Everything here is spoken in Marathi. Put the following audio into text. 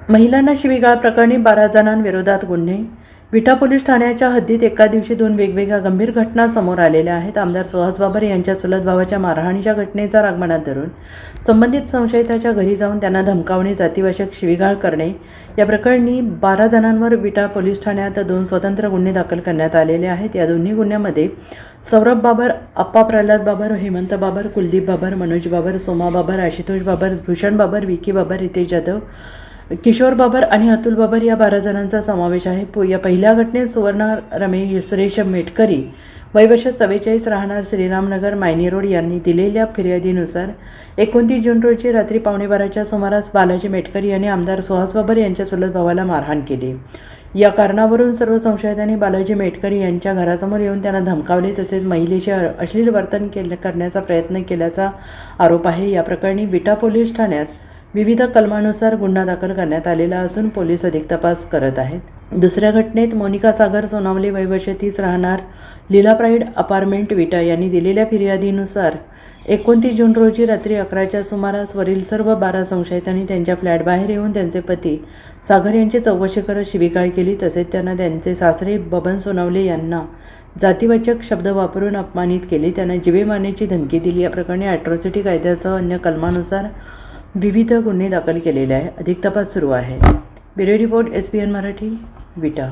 महिलांना शिवीगाळ प्रकरणी 12 जणांविरोधात गुन्हे. विटा पोलीस ठाण्याच्या हद्दीत एका दिवशी 2 वेगवेगळ्या गंभीर घटना समोर आलेल्या आहेत. आमदार सुहास बाबर यांच्या चुलत भावाच्या मारहाणीच्या घटनेचा राग मनात धरून संबंधित संशयिताच्या घरी जाऊन त्यांना धमकावणे, जातीवाचक शिवीगाळ करणे या प्रकरणी 12 जणांवर विटा पोलीस ठाण्यात 2 स्वतंत्र गुन्हे दाखल करण्यात आलेले आहेत. या दोन्ही गुन्ह्यामध्ये सौरभ बाबर, अप्पा प्रल्हाद बाबर, हेमंत बाबर, कुलदीप बाबर, मनोज बाबर, सोमा बाबर, आशुतोष बाबर, भूषण बाबर, विकी बाबर, रितेश जाधव, किशोर बाबर आणि अतुल बाबर या 12 जणांचा समावेश आहे. या पहिल्या घटनेत सुवर्णा रमेश सुरेश मेटकरी वय वर्ष 44 राहणार श्रीरामनगर मायनी रोड यांनी दिलेल्या फिर्यादीनुसार 29 जून रोजी रात्री 11:15च्या सुमारास बालाजी मेटकरी यांनी आमदार सुहास बाबर यांच्या चुलत भावाला मारहाण केली. या कारणावरून सर्व संशयितांनी बालाजी मेटकरी यांच्या घरासमोर येऊन त्यांना धमकावले तसेच महिलेशी अश्लील वर्तन करण्याचा प्रयत्न केल्याचा आरोप आहे. या प्रकरणी विटा पोलीस ठाण्यात विविध कलमानुसार गुन्हा दाखल करण्यात आलेला असून पोलीस अधिक तपास करत आहेत. दुसऱ्या घटनेत मोनिका सागर सोनावले वय वर्ष 30 राहणार लीला प्राईड अपार्टमेंट विटा यांनी दिलेल्या फिर्यादीनुसार 29 जून रोजी रात्री 11च्या सुमारास वरील सर्व 12 संशयितांनी त्यांच्या फ्लॅटबाहेर येऊन त्यांचे पती सागर यांची चौकशी करत शिवीगाळ केली. तसेच त्यांना त्यांचे सासरे बबन सोनावले यांना जातीवाचक शब्द वापरून अपमानित केले. त्यांना जीवे मारण्याची धमकी दिली. या प्रकरणी ॲट्रॉसिटी कायद्यासह अन्य कलमानुसार विविध गुन्हे दाखल केलेले आहे. अधिक तपास सुरू आहे. ब्युरो रिपोर्ट SBN मराठी, विटा.